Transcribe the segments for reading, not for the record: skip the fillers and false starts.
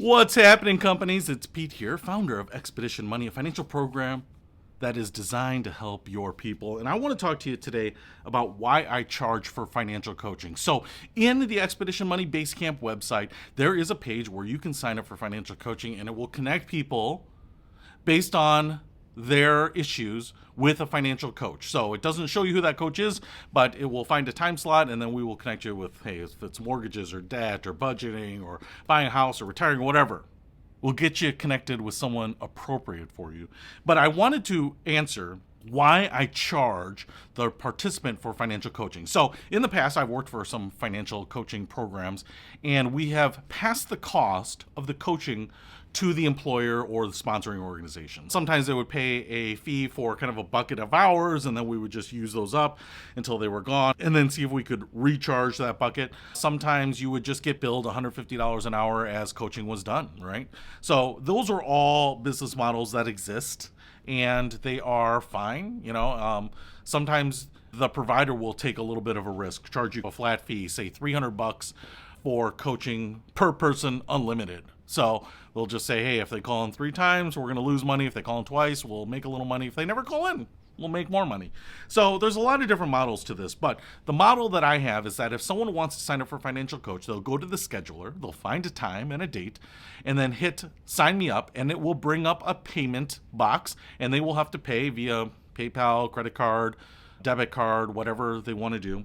What's happening, companies? It's Pete here, founder of Expedition Money, a financial program that is designed to help your people. And I want to talk to you today about why I charge for financial coaching. So, in the Expedition Money Basecamp website, there is a page where you can sign up for financial coaching, and it will connect people based on their issues with a financial coach. So it doesn't show you who that coach is, but it will find a time slot, and then we will connect you with, hey, if it's mortgages or debt or budgeting or buying a house or retiring, whatever. We'll get you connected with someone appropriate for you. But I wanted to answer why I charge the participant for financial coaching. So in the past, I've worked for some financial coaching programs, and we have passed the cost of the coaching to the employer or the sponsoring organization. Sometimes they would pay a fee for kind of a bucket of hours, and then we would just use those up until they were gone and then see if we could recharge that bucket. Sometimes you would just get billed $150 an hour as coaching was done, right? So those are all business models that exist, and they are fine. Sometimes the provider will take a little bit of a risk, charge you a flat fee, say $300 for coaching per person, unlimited. So they'll just say, hey, if they call in 3 times, we're going to lose money. If they call in twice, we'll make a little money. If they never call in, we'll make more money. So there's a lot of different models to this, but the model that I have is that if someone wants to sign up for a financial coach, they'll go to the scheduler, they'll find a time and a date, and then hit sign me up, and it will bring up a payment box, and they will have to pay via PayPal, credit card, debit card, whatever they want to do.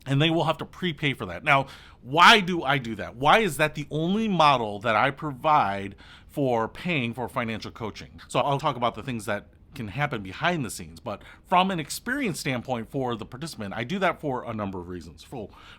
And they will have to prepay for that. Now, why do I do that? Why is that the only model that I provide for paying for financial coaching? So I'll talk about the things that can happen behind the scenes. But from an experience standpoint for the participant, I do that for a number of reasons.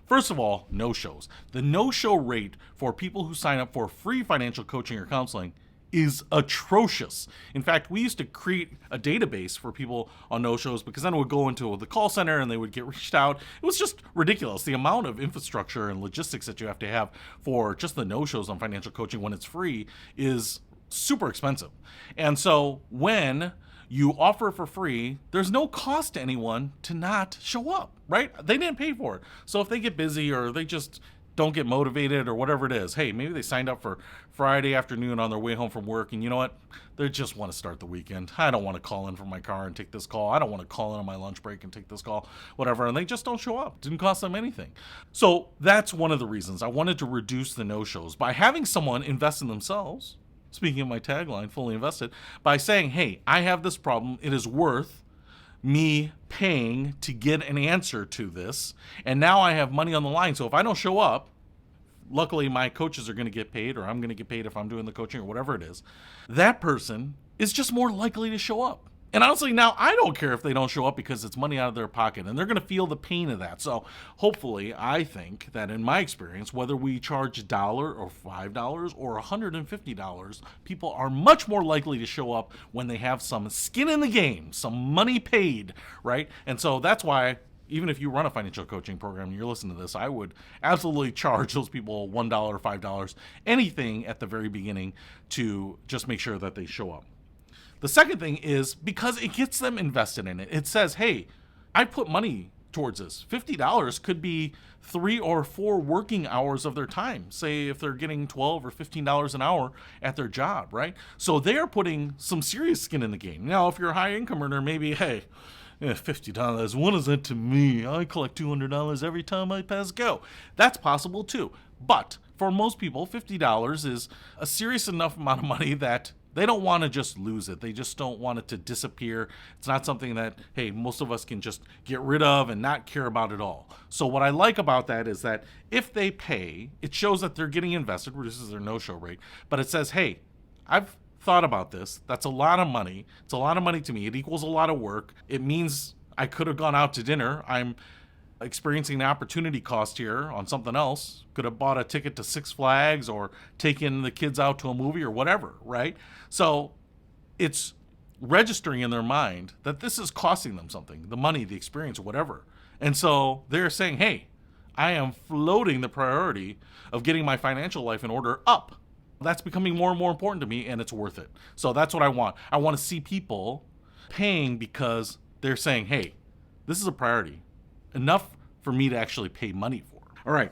First of all, no-shows. The no-show rate for people who sign up for free financial coaching or counseling is atrocious. In fact, we used to create a database for people on no-shows because then it would go into the call center and they would get reached out. It was just ridiculous. The amount of infrastructure and logistics that you have to have for just the no-shows on financial coaching when it's free is super expensive. And so when you offer for free, there's no cost to anyone to not show up, right? They didn't pay for it. So if they get busy or they just don't get motivated or whatever it is, hey, maybe they signed up for Friday afternoon on their way home from work, and you know what? They just want to start the weekend. I don't want to call in from my car and take this call. I don't want to call in on my lunch break and take this call, whatever, and they just don't show up. It didn't cost them anything. So that's one of the reasons I wanted to reduce the no-shows by having someone invest in themselves, speaking of my tagline, fully invested, by saying, hey, I have this problem. It is worth me paying to get an answer to this, and now I have money on the line. So if I don't show up, luckily my coaches are going to get paid, or I'm going to get paid if I'm doing the coaching or whatever it is. That person is just more likely to show up. And honestly, now I don't care if they don't show up because it's money out of their pocket, and they're going to feel the pain of that. So hopefully, I think that in my experience, whether we charge $1 or $5 or $150, people are much more likely to show up when they have some skin in the game, some money paid, right? And so that's why, even if you run a financial coaching program and you're listening to this, I would absolutely charge those people $1 or $5, anything at the very beginning to just make sure that they show up. The second thing is because it gets them invested in it. It says, hey, I put money towards this. $50 could be 3 or 4 working hours of their time. Say if they're getting $12 or $15 an hour at their job, right? So they are putting some serious skin in the game. Now, if you're a high income earner, maybe, hey, $50, what is that to me? I collect $200 every time I pass go. That's possible too. But for most people, $50 is a serious enough amount of money that they don't want to just lose it. They just don't want it to disappear. It's not something that, hey, most of us can just get rid of and not care about at all. So what I like about that is that if they pay, it shows that they're getting invested, reduces their no-show rate, but it says, hey, I've thought about this. That's a lot of money. It's a lot of money to me. It equals a lot of work. It means I could have gone out to dinner. I'm experiencing an opportunity cost here on something else. Could have bought a ticket to Six Flags or taken the kids out to a movie or whatever, right? So it's registering in their mind that this is costing them something, the money, the experience, or whatever. And so they're saying, hey, I am floating the priority of getting my financial life in order up. That's becoming more and more important to me, and it's worth it. So that's what I want. I want to see people paying because they're saying, hey, this is a priority. Enough for me to actually pay money for. All right.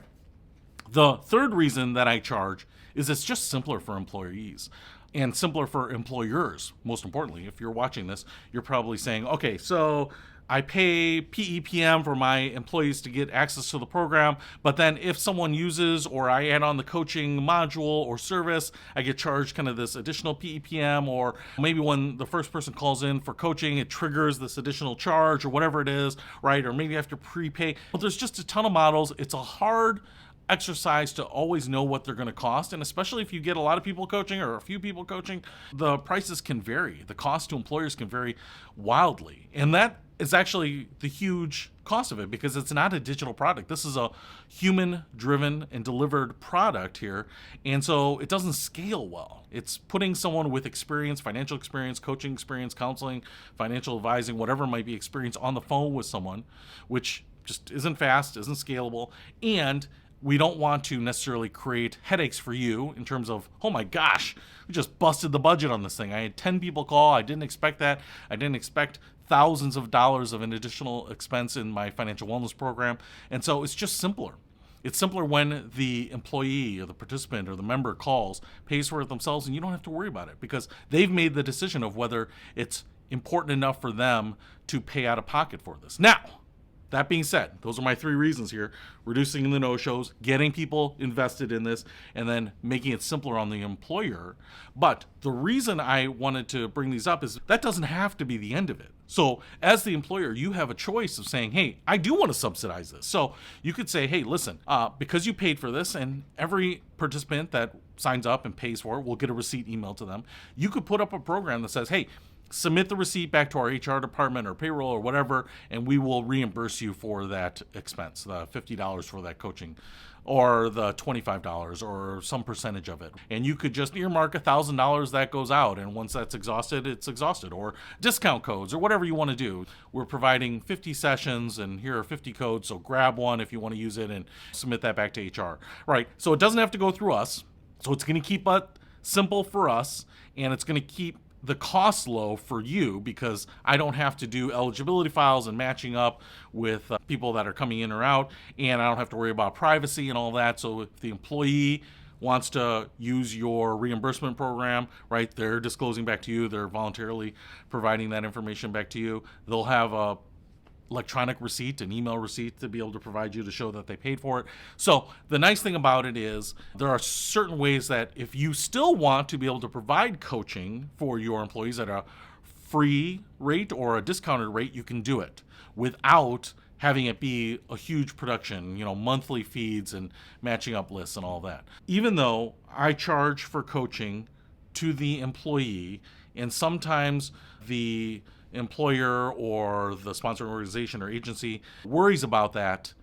The third reason that I charge is it's just simpler for employees and simpler for employers. Most importantly, if you're watching this, you're probably saying, okay, so I pay PEPM for my employees to get access to the program, but then if someone uses or I add on the coaching module or service, I get charged kind of this additional PEPM, or maybe when the first person calls in for coaching, it triggers this additional charge or whatever it is, right? Or maybe I have to prepay. Well, there's just a ton of models. It's a hard exercise to always know what they're going to cost, and especially if you get a lot of people coaching or a few people coaching, the prices can vary. The cost to employers can vary wildly, and that is actually the huge cost of it, because it's not a digital product. This is a human driven and delivered product here, and so it doesn't scale well. It's putting someone with experience, financial experience, coaching experience, counseling, financial advising, whatever might be experience, on the phone with someone, which just isn't fast, isn't scalable, and we don't want to necessarily create headaches for you in terms of, oh my gosh, we just busted the budget on this thing. I had 10 people call. I didn't expect that. I didn't expect thousands of dollars of an additional expense in my financial wellness program. And so it's just simpler. It's simpler when the employee or the participant or the member calls, pays for it themselves, and you don't have to worry about it because they've made the decision of whether it's important enough for them to pay out of pocket for this. Now, that being said, those are my 3 reasons here: reducing the no-shows, getting people invested in this, and then making it simpler on the employer. But the reason I wanted to bring these up is that doesn't have to be the end of it. So as the employer, you have a choice of saying, hey, I do want to subsidize this. So you could say, hey, listen, because you paid for this, and every participant that signs up and pays for it will get a receipt emailed to them. You could put up a program that says, hey, submit the receipt back to our HR department or payroll or whatever, and we will reimburse you for that expense, the $50 for that coaching, or the $25 or some percentage of it. And you could just earmark $1,000 that goes out, and once that's exhausted, it's exhausted. Or discount codes or whatever you want to do. We're providing 50 sessions, and here are 50 codes, so grab one if you want to use it and submit that back to HR. Right, so it doesn't have to go through us. So it's going to keep it simple for us, and it's going to keep the cost low for you, because I don't have to do eligibility files and matching up with people that are coming in or out, and I don't have to worry about privacy and all that. So if the employee wants to use your reimbursement program, right, they're disclosing back to you, they're voluntarily providing that information back to you. They'll have a electronic receipt, an email receipt, to be able to provide you to show that they paid for it. So the nice thing about it is there are certain ways that if you still want to be able to provide coaching for your employees at a free rate or a discounted rate, you can do it without having it be a huge production, monthly feeds and matching up lists and all that. Even though I charge for coaching to the employee, and sometimes the employer or the sponsoring organization or agency worries about that,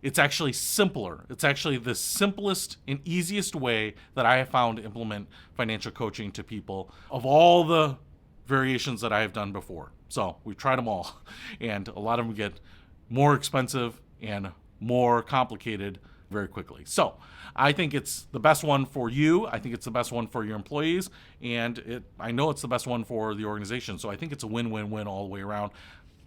it's actually simpler. It's actually the simplest and easiest way that I have found to implement financial coaching to people of all the variations that I have done before. So we've tried them all, and a lot of them get more expensive and more complicated very quickly. So I think it's the best one for you. I think it's the best one for your employees, and I know it's the best one for the organization. So I think it's a win-win-win all the way around.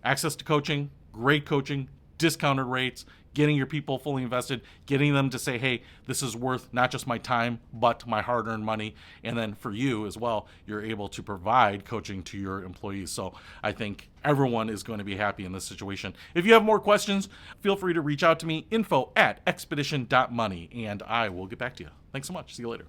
Access to coaching, great coaching, discounted rates, getting your people fully invested, getting them to say, hey, this is worth not just my time, but my hard-earned money. And then for you as well, you're able to provide coaching to your employees. So I think everyone is going to be happy in this situation. If you have more questions, feel free to reach out to me, info@expedition.money, and I will get back to you. Thanks so much. See you later.